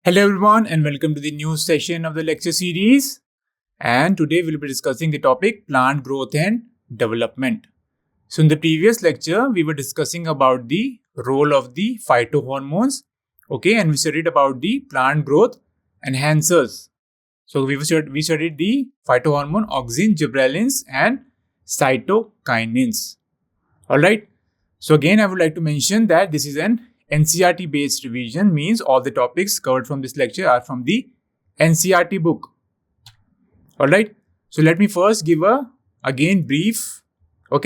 Hello everyone and welcome to the new session of the lecture series. And today we'll be discussing the topic plant growth and development. So in the previous lecture, we were discussing about the role of the phytohormones. Okay, and we studied about the plant growth enhancers. So we studied the phytohormone auxin, gibberellins and cytokinins. Alright. So again, I would like to mention that this is an NCERT based revision, means all the topics covered from this lecture are from the NCERT book. Alright, so let me first give a brief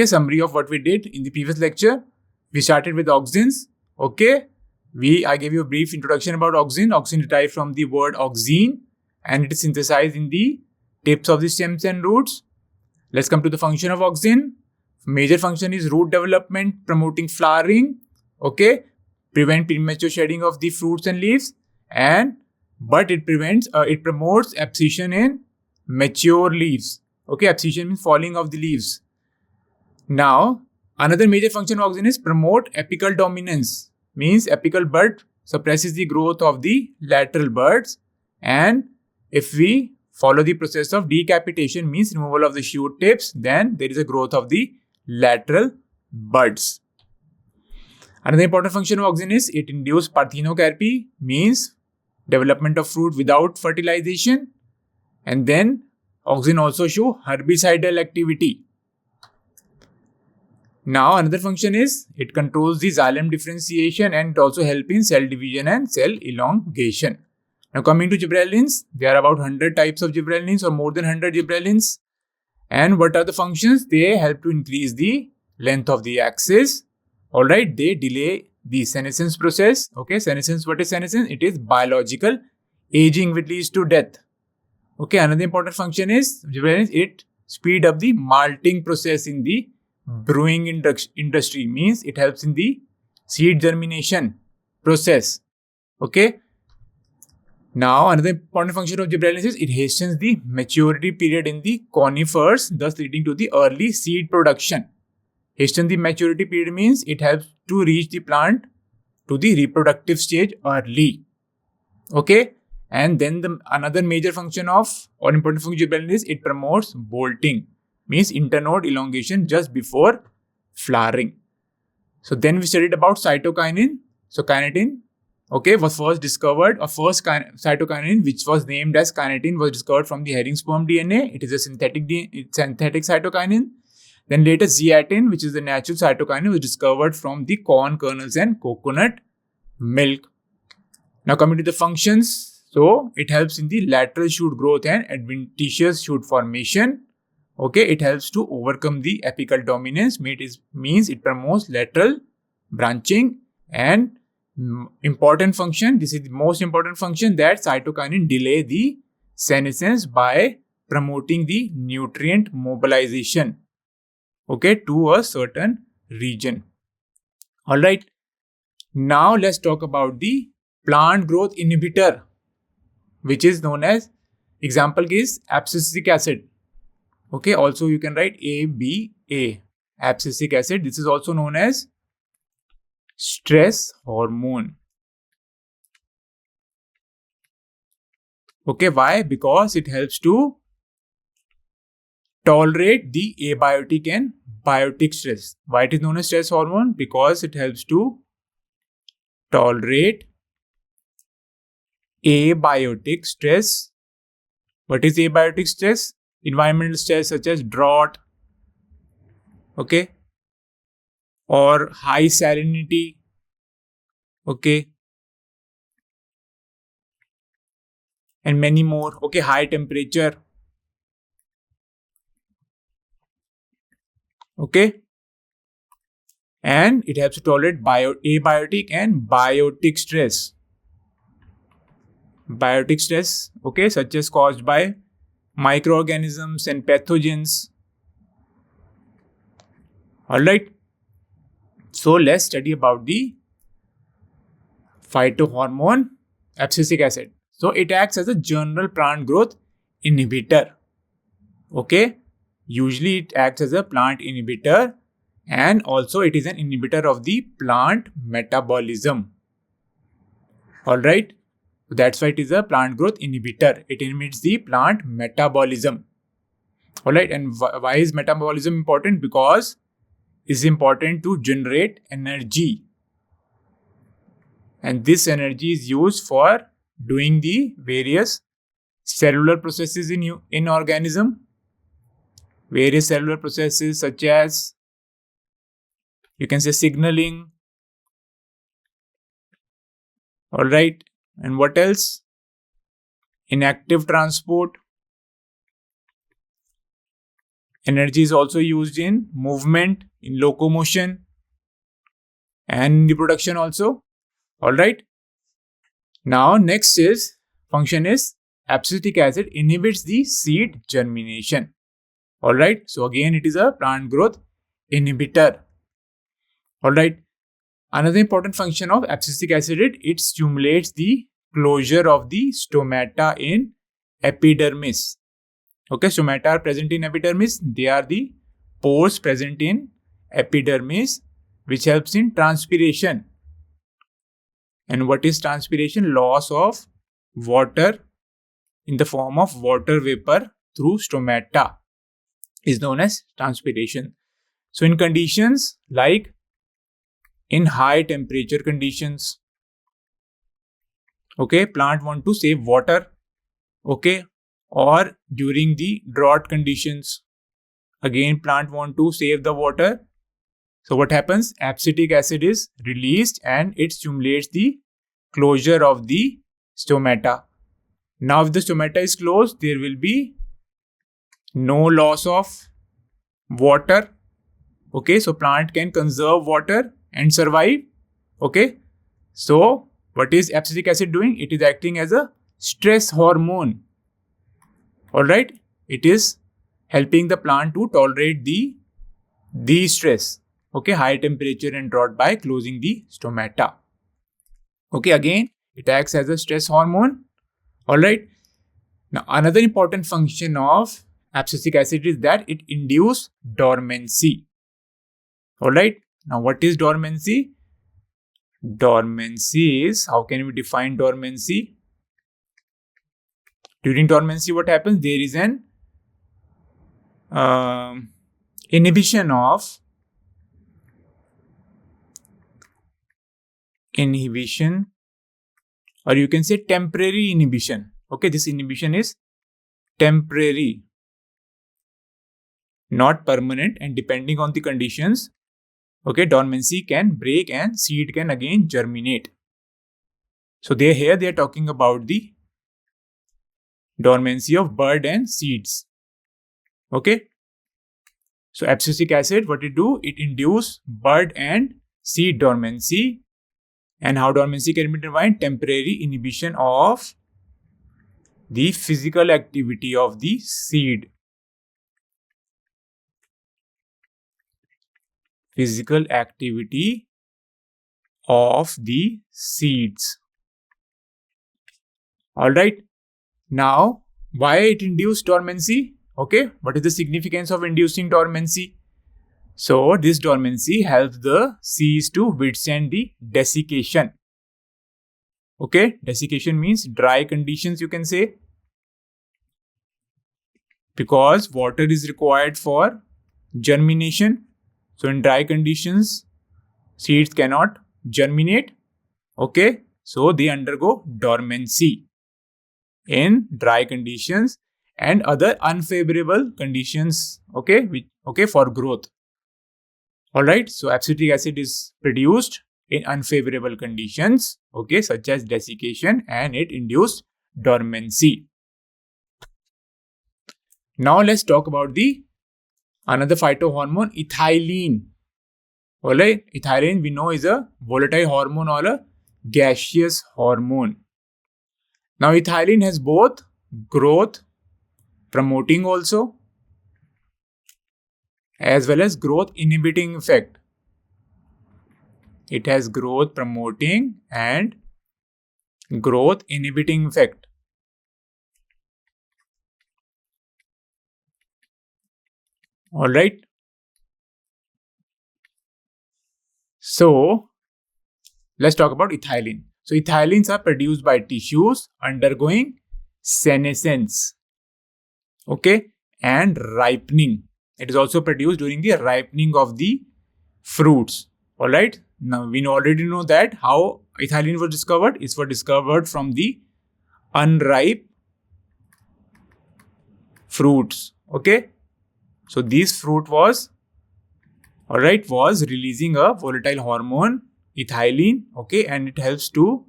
summary of what we did in the previous lecture. We started with auxins. I gave you a brief introduction about auxin. Auxin derived from the word auxine and it is synthesized in the tips of the stems and roots. Let's come to the function of auxin. Major function is root development, promoting flowering, prevent premature shedding of the fruits and leaves, but it promotes abscission in mature leaves. Abscission means falling of the leaves. Now, another major function of auxin is promote apical dominance, means apical bud suppresses the growth of the lateral buds, and if we follow the process of decapitation, means removal of the shoot tips, then there is a growth of the lateral buds. Another important function of auxin is it induces parthenocarpy, means development of fruit without fertilization. And then auxin also show herbicidal activity. Now another function is it controls the xylem differentiation and also help in cell division and cell elongation. Now coming to gibberellins, there are about 100 types of gibberellins or more than 100 gibberellins. And what are the functions? They help to increase the length of the axis. Alright, they delay the senescence process. Senescence, what is senescence? It is biological aging which leads to death. Another important function is it speed up the malting process in the brewing industry, means it helps in the seed germination process. Now, another important function of gibberellins is it hastens the maturity period in the conifers, thus leading to the early seed production. Hasten the maturity period means it helps to reach the plant to the reproductive stage early. And then another major function or important function of gibberellin is it promotes bolting, means internode elongation just before flowering. So then we studied about cytokinin. So kinetin, was first discovered, or first cytokinin, which was named as kinetin, was discovered from the herring sperm DNA. It is a synthetic cytokinin. Then later zeatin, which is the natural cytokinin, was discovered from the corn kernels and coconut milk. Now coming to the functions, so it helps in the lateral shoot growth and adventitious shoot formation. It helps to overcome the apical dominance, means it promotes lateral branching, and important function, this is the most important function, that cytokinin delay the senescence by promoting the nutrient mobilization to a certain region. Alright, now let's talk about the plant growth inhibitor, which is known as, example is abscisic acid. Also you can write ABA, abscisic acid. This is also known as stress hormone. Why? Because it helps to tolerate the abiotic and biotic stress. Why it is known as stress hormone? Because it helps to tolerate abiotic stress. What is abiotic stress? Environmental stress such as drought, or high salinity, and many more, high temperature, and it helps to tolerate abiotic and biotic stress. Biotic stress, such as caused by microorganisms and pathogens. Alright, so let's study about the phytohormone abscisic acid. So it acts as a general plant growth inhibitor. Usually it acts as a plant inhibitor, and also it is an inhibitor of the plant metabolism. Alright. That's why it is a plant growth inhibitor. It inhibits the plant metabolism. Alright, and why is metabolism important? Because it's important to generate energy. And this energy is used for doing the various cellular processes in organism. Various cellular processes such as, you can say, signaling. Alright, and what else? Inactive transport. Energy is also used in movement, in locomotion, and reproduction also. Alright. Now next is function is abscisic acid inhibits the seed germination. Alright. So again it is a plant growth inhibitor. Alright. Another important function of abscisic acid, it stimulates the closure of the stomata in epidermis. Okay, stomata are present in epidermis. They are the pores present in epidermis which helps in transpiration. And what is transpiration? Loss of water in the form of water vapor through stomata is known as transpiration. So in conditions like in high temperature conditions, okay, plant want to save water, okay, or during the drought conditions, again plant want to save the water. So what happens? Abscisic acid is released and it stimulates the closure of the stomata. Now if the stomata is closed, there will be no loss of water. Okay, so plant can conserve water and survive. Okay, so what is abscisic acid doing? It is acting as a stress hormone. Alright, it is helping the plant to tolerate the stress. Okay, high temperature and drought by closing the stomata. Okay, again, it acts as a stress hormone. Alright. Now, another important function of abscisic acid is that it induces dormancy. Alright. Now, what is dormancy? Dormancy is, how can we define dormancy? During dormancy, what happens? There is an inhibition, or you can say temporary inhibition. Okay, this inhibition is temporary, not permanent, and depending on the conditions, okay, dormancy can break and seed can again germinate. So here they are talking about the dormancy of bud and seeds. Okay, so abscisic acid, what it do? It induce bud and seed dormancy. And how dormancy can be defined? Temporary inhibition of the physical activity of the seed. Physical activity of the seeds. Alright. Now, why it induced dormancy? Okay, what is the significance of inducing dormancy? So, this dormancy helps the seeds to withstand the desiccation. Okay, desiccation means dry conditions, you can say. Because water is required for germination. So, in dry conditions, seeds cannot germinate. Okay, so they undergo dormancy in dry conditions and other unfavorable conditions, okay, for growth. Alright, so abscisic acid is produced in unfavorable conditions, okay, such as desiccation, and it induced dormancy. Now let's talk about the another phytohormone, ethylene. Alright, ethylene we know is a volatile hormone or a gaseous hormone. Now ethylene has both growth promoting also as well as growth inhibiting effect. It has growth promoting and growth inhibiting effect. Alright. So let's talk about ethylene. So ethylene are produced by tissues undergoing senescence, okay, and ripening. It is also produced during the ripening of the fruits. All right. Now we already know that how ethylene was discovered. It was discovered from the unripe fruits. Okay. So this fruit was, all right, was releasing a volatile hormone, ethylene. Okay, and it helps to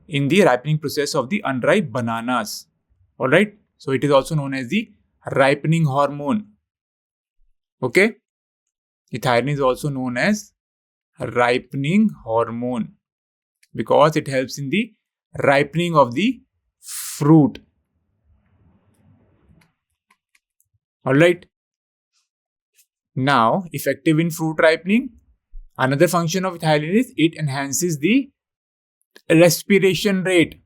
in the ripening process of the unripe bananas. All right. So it is also known as the ripening hormone. Okay. Ethylene is also known as ripening hormone because it helps in the ripening of the fruit. All right. Now, effective in fruit ripening, another function of ethylene is it enhances the respiration rate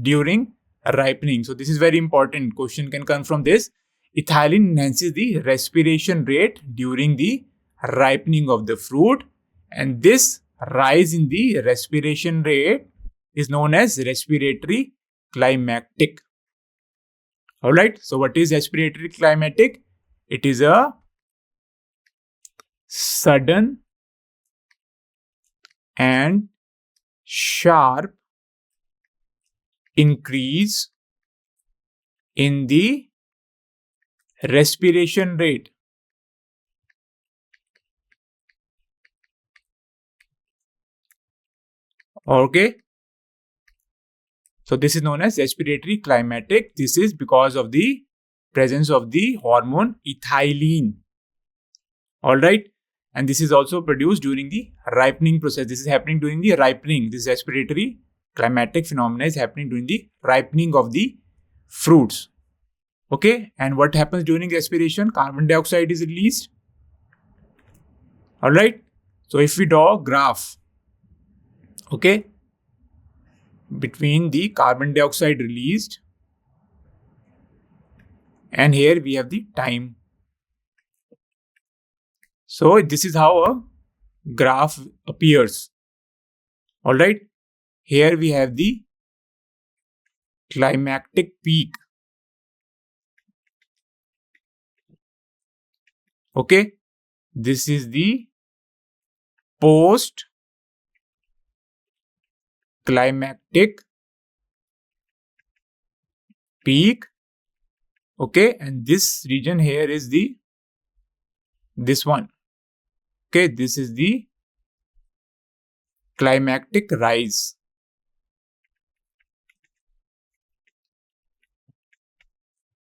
during ripening. So this is very important. Question can come from this. Ethylene enhances the respiration rate during the ripening of the fruit, and this rise in the respiration rate is known as respiratory climactic. All right. So what is respiratory climactic? It is a sudden and sharp increase in the respiration rate. Okay. So this is known as respiratory climactic. This is because of the presence of the hormone ethylene. All right. And this is also produced during the ripening process. This is happening during the ripening. This respiratory climactic phenomena is happening during the ripening of the fruits. Okay. And what happens during respiration? Carbon dioxide is released. All right. So if we draw a graph, okay, between the carbon dioxide released and here we have the time. So this is how a graph appears. All right. Here we have the climactic peak. Okay. This is the post climactic peak. Okay. And this region here is this one. Okay. This is the climactic rise.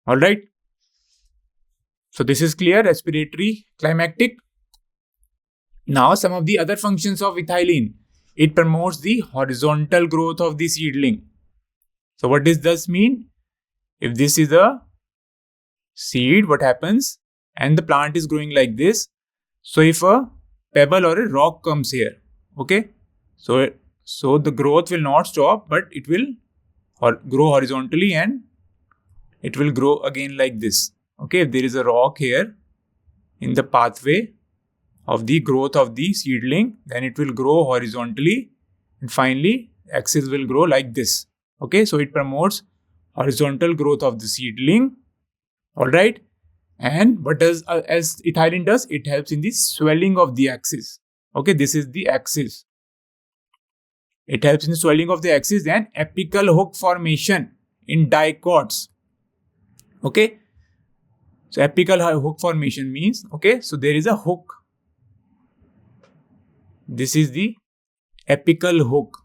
All right. So this is clear, respiratory climactic. Now some of the other functions of ethylene. It promotes the horizontal growth of the seedling. So what does this mean? If this is a seed, what happens? And the plant is growing like this. So if a pebble or a rock comes here, okay, so the growth will not stop, but it will grow horizontally and it will grow again like this. Okay, if there is a rock here in the pathway of the growth of the seedling, then it will grow horizontally and finally axis will grow like this. Okay, so it promotes horizontal growth of the seedling. All right. And what does as ethylene does? It helps in the swelling of the axis. Okay, this is the axis. It helps in the swelling of the axis and apical hook formation in dicots. Okay. So apical hook formation means, okay, so there is a hook. This is the apical hook.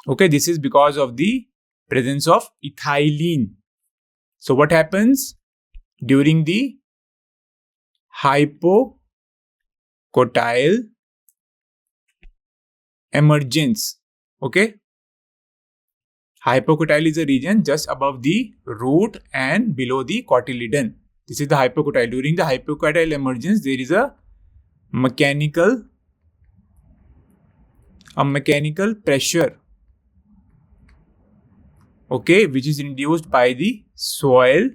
Okay, this is because of the presence of ethylene. So what happens during the hypocotyle emergence? Okay, hypocotyle is a region just above the root and below the cotyledon. This is the hypocotyle. During the hypocotyle emergence, there is a mechanical pressure, okay, which is induced by the soil,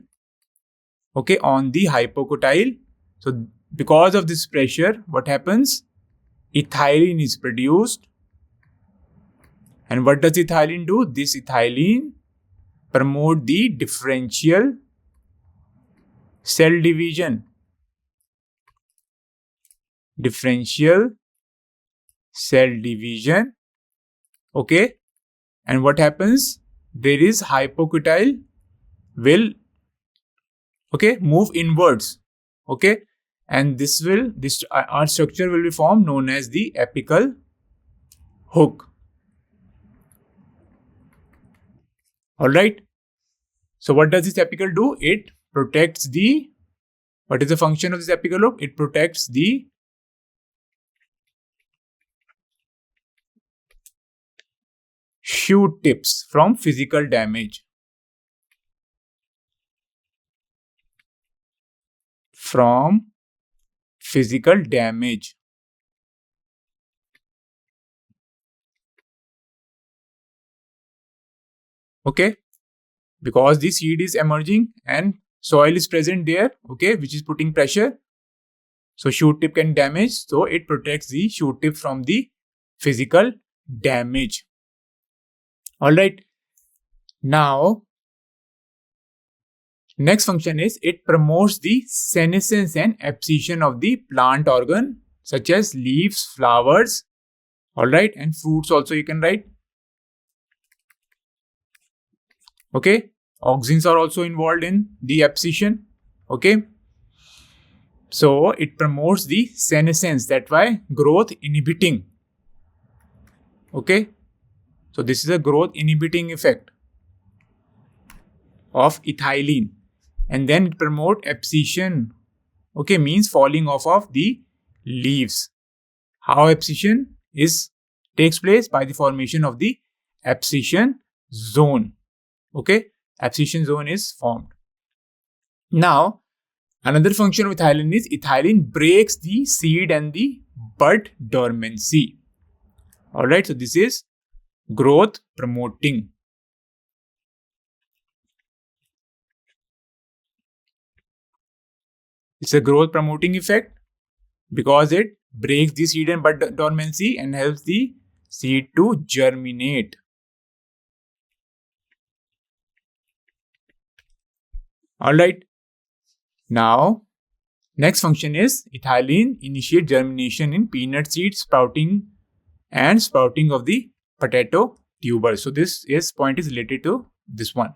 okay, on the hypocotyle. So because of this pressure, what happens? ethylene is produced. And what does ethylene do? This ethylene promote the differential cell division. Differential cell division. Okay. And what happens? There is hypocotyl will move inwards. Okay. And this our structure will be formed known as the apical hook. Alright. So what does this apical do? It protects the, what is the function of this apical hook? It protects the shoot tips from physical damage. From physical damage. Okay. Because the seed is emerging and soil is present there, okay, which is putting pressure. So shoot tip can damage. So it protects the shoot tip from the physical damage. Alright. Now, next function is it promotes the senescence and abscission of the plant organ such as leaves, flowers, alright, and fruits also you can write. Okay, auxins are also involved in the abscission. Okay, so it promotes the senescence, that's why growth inhibiting. Okay, so this is a growth inhibiting effect of ethylene. And then it promote abscission. Okay, means falling off of the leaves. How abscission takes place? By the formation of the abscission zone. Okay, abscission zone is formed. Now, another function of ethylene is ethylene breaks the seed and the bud dormancy. Alright, so this is growth promoting. It's a growth promoting effect because it breaks the seed and bud dormancy and helps the seed to germinate. Alright. Now, next function is ethylene initiate germination in peanut seed sprouting and sprouting of the potato tuber. So this point is related to this one.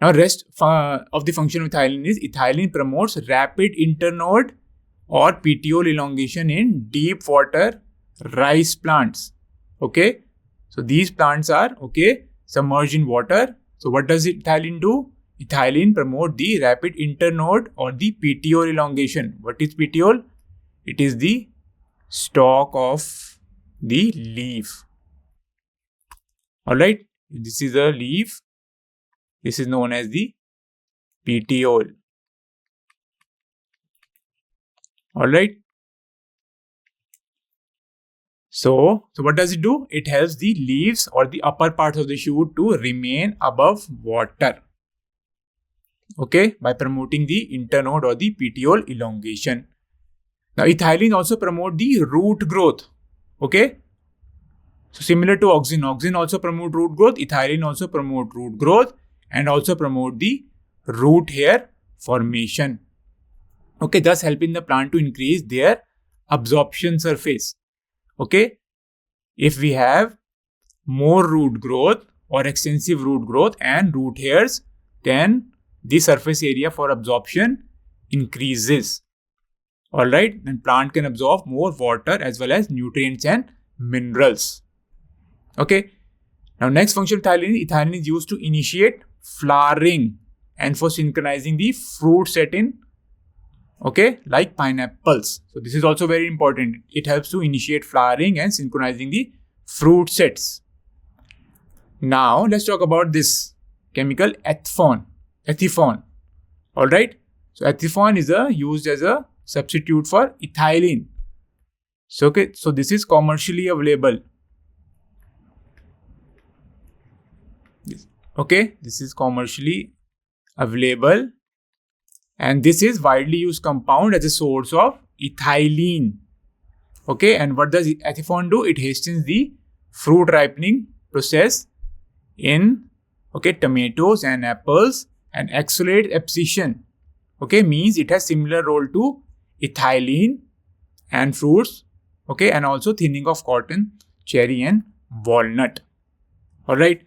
Now, rest of the function of ethylene is ethylene promotes rapid internode or petiole elongation in deep water rice plants. Okay, so these plants are submerged in water. So what does ethylene do? Ethylene promote the rapid internode or the petiole elongation. What is petiole? It is the stalk of the leaf. Alright, this is a leaf. This is known as the petiole. Alright. So what does it do? It helps the leaves or the upper parts of the shoot to remain above water. Okay, by promoting the internode or the petiole elongation. Now, ethylene also promote the root growth. Okay, so similar to auxin also promote root growth. Ethylene also promote root growth and also promote the root hair formation. Okay, thus helping the plant to increase their absorption surface. Okay, if we have more root growth or extensive root growth and root hairs, then the surface area for absorption increases. Alright, and plant can absorb more water as well as nutrients and minerals. Okay, now next function of ethylene is used to initiate flowering and for synchronizing the fruit set in, like pineapples. So this is also very important. It helps to initiate flowering and synchronizing the fruit sets. Now let's talk about this chemical ethphon. Alright, so ethphon is used as a substitute for ethylene. So this is commercially available. This is commercially available and this is widely used compound as a source of ethylene. Okay, and what does ethifone do? It hastens the fruit ripening process in tomatoes and apples and accelerates abscission. Okay, means it has similar role to ethylene and fruits. Okay, and also thinning of cotton, cherry and walnut. Alright.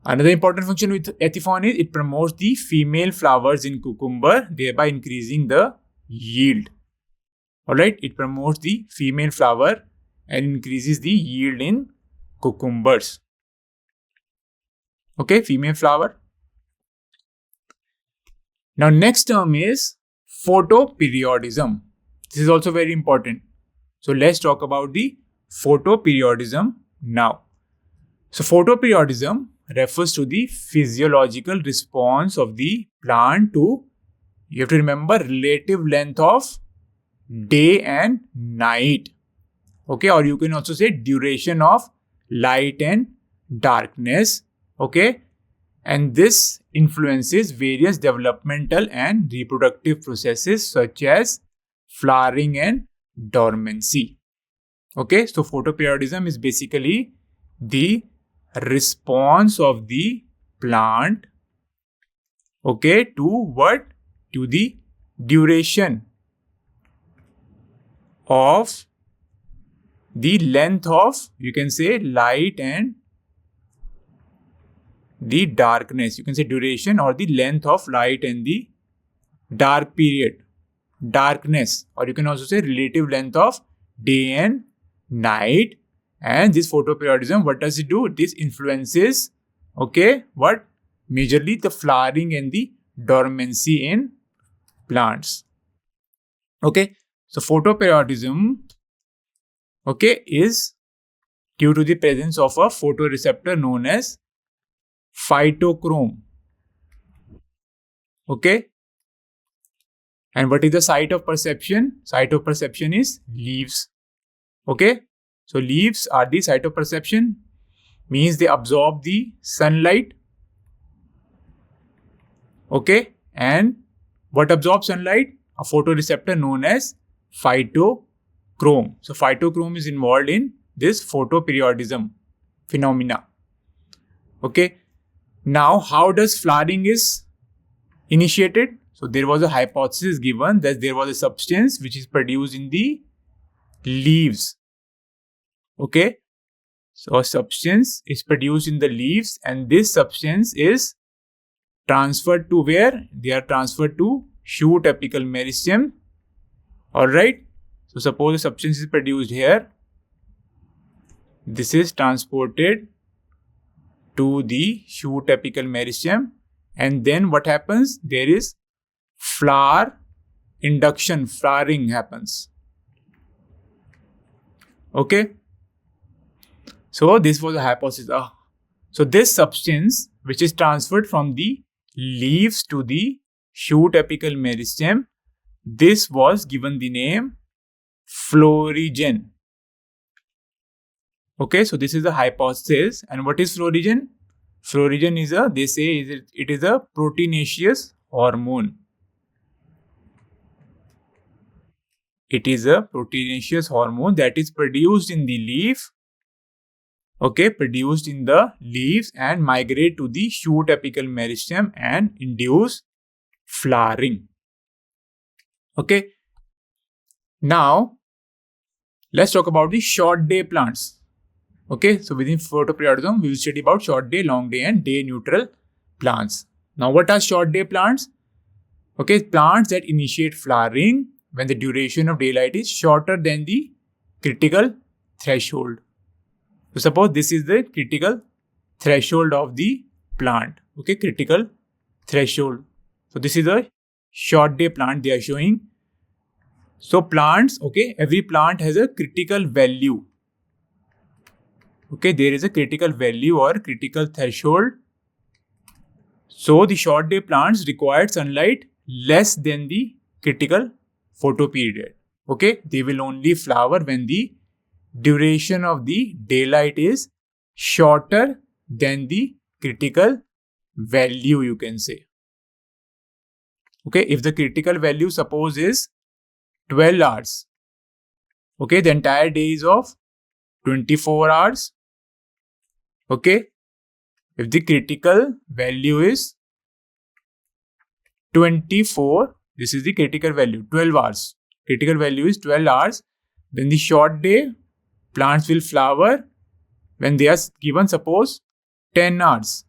Another important function with ethifone is it promotes the female flowers in cucumber, thereby increasing the yield. Alright, it promotes the female flower and increases the yield in cucumbers. Okay, female flower. Now, next term is photoperiodism. This is also very important. So, let's talk about the photoperiodism now. So, photoperiodism refers to the physiological response of the plant to, you have to remember, relative length of day and night. Okay, or you can also say duration of light and darkness. Okay, and this influences various developmental and reproductive processes such as flowering and dormancy. Okay, so photoperiodism is basically the response of the plant, okay, to what? To the duration of the length of, you can say, light and the darkness. You can say duration or the length of light and the dark period, darkness, or you can also say relative length of day and night. And this photoperiodism, what does it do? This influences, okay, what? Majorly the flowering and the dormancy in plants. Okay, so photoperiodism, okay, is due to the presence of a photoreceptor known as phytochrome. Okay, and what is the site of perception? Site of perception is leaves. Okay, so leaves are the site of perception, means they absorb the sunlight. Okay, and what absorbs sunlight? A photoreceptor known as phytochrome. So phytochrome is involved in this photoperiodism phenomena. Okay, now how does flowering is initiated? So there was a hypothesis given that there was a substance which is produced in the leaves. Okay, so a substance is produced in the leaves and this substance is transferred to where? They are transferred to shoot apical meristem. Alright, so suppose a substance is produced here. This is transported to the shoot apical meristem, and then what happens? There is flower induction, flowering happens. Okay, so this was a hypothesis. So this substance which is transferred from the leaves to the shoot apical meristem, this was given the name florigen. Okay, so this is a hypothesis. And what is florigen? Florigen is they say it is a proteinaceous hormone. It is a proteinaceous hormone that is produced in the leaf. Okay, produced in the leaves and migrate to the shoot apical meristem and induce flowering. Okay, now let's talk about the short day plants. Okay, so within photoperiodism, we will study about short day, long day and day neutral plants. Now, what are short day plants? Okay, plants that initiate flowering when the duration of daylight is shorter than the critical threshold. So suppose this is the critical threshold of the plant. Okay, critical threshold. So this is a short day plant they are showing. So plants, okay, every plant has a critical value. Okay, there is a critical value or critical threshold. So the short day plants require sunlight less than the critical photoperiod. Okay, they will only flower when the duration of the daylight is shorter than the critical value, you can say. Okay, if the critical value suppose is 12 hours. Okay, the entire day is of 24 hours. Okay, if the critical value is 24, this is the critical value, 12 hours. Critical value is 12 hours. Then the short day, plants will flower when they are given, suppose, 10 hours.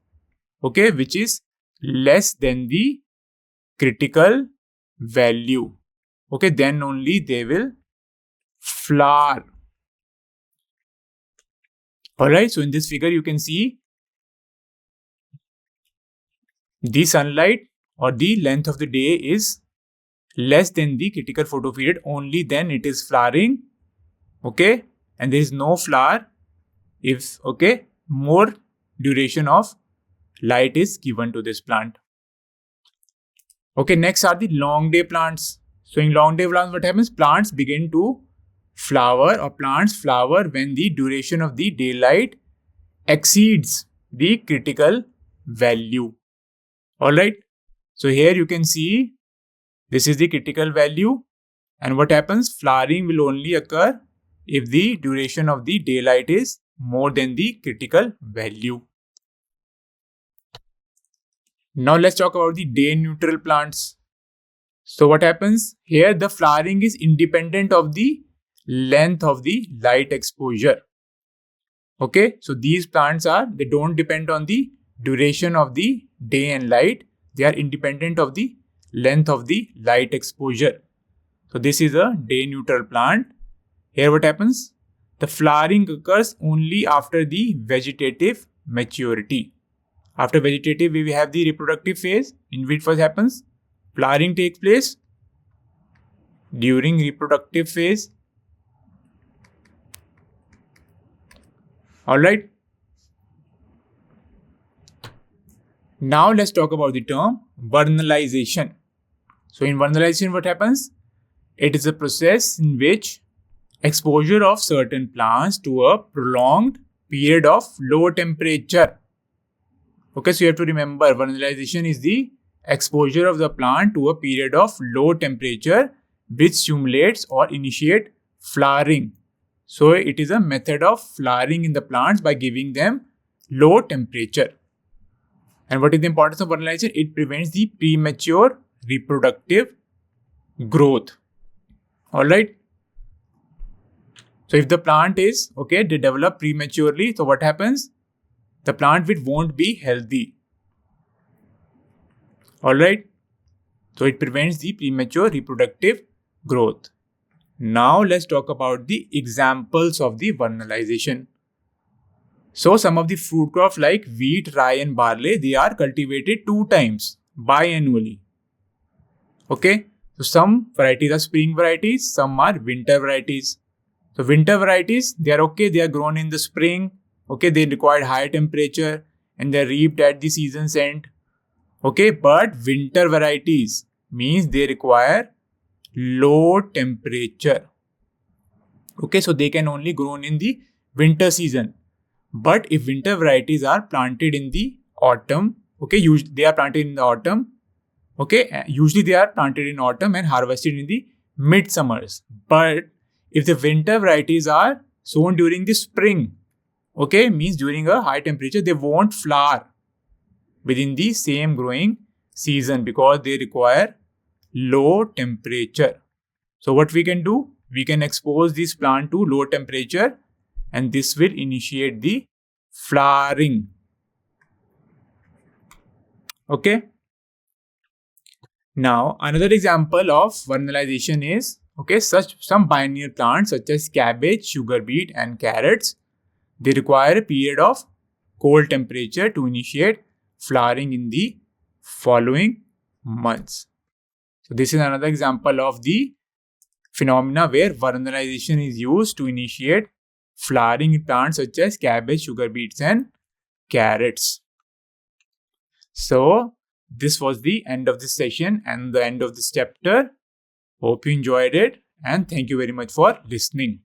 Okay, which is less than the critical value. Okay, then only they will flower. Alright, so in this figure you can see the sunlight or the length of the day is less than the critical photoperiod, only then it is flowering. Okay, and there is no flower if more duration of light is given to this plant. Okay, next are the long day plants. So in long day plants, what happens? Plants begin to flower, or plants flower when the duration of the daylight exceeds the critical value. Alright, so here you can see this is the critical value, and what happens? Flowering will only occur if the duration of the daylight is more than the critical value. Now let's talk about the day neutral plants. So what happens? Here the flowering is independent of the length of the light exposure. Okay, so these plants they don't depend on the duration of the day and light. They are independent of the length of the light exposure. So this is a day neutral plant. Here what happens? The flowering occurs only after the vegetative maturity. After vegetative, we have the reproductive phase, in which what happens? Flowering takes place during reproductive phase. Alright. Now let's talk about the term vernalization. So in vernalization, what happens? It is a process in which exposure of certain plants to a prolonged period of low temperature. Okay, so you have to remember, vernalization is the exposure of the plant to a period of low temperature which stimulates or initiate flowering. So it is a method of flowering in the plants by giving them low temperature. And what is the importance of vernalization? It prevents the premature reproductive growth. Alright. So if the plant is, they develop prematurely, so what happens? The plant won't be healthy. Alright. So it prevents the premature reproductive growth. Now let's talk about the examples of the vernalization. So some of the fruit crops like wheat, rye and barley, they are cultivated 2 times biannually. Okay. So some varieties are spring varieties, some are winter varieties. So winter varieties, they are grown in the spring. Okay, they require high temperature and they are reaped at the season's end. Okay, but winter varieties means they require low temperature. Okay, so they can only grown in the winter season. But if winter varieties are planted in the autumn, usually they are planted in the autumn. Okay, usually they are planted in autumn and harvested in the mid-summers. But if the winter varieties are sown during the spring, means during a high temperature, they won't flower within the same growing season because they require low temperature. So what we can do? We can expose this plant to low temperature and this will initiate the flowering. Okay. Now another example of vernalization is some biennial plants such as cabbage, sugar beet and carrots. They require a period of cold temperature to initiate flowering in the following months. So this is another example of the phenomena where vernalization is used to initiate flowering in plants such as cabbage, sugar beets and carrots. So this was the end of this session and the end of this chapter. Hope you enjoyed it and thank you very much for listening.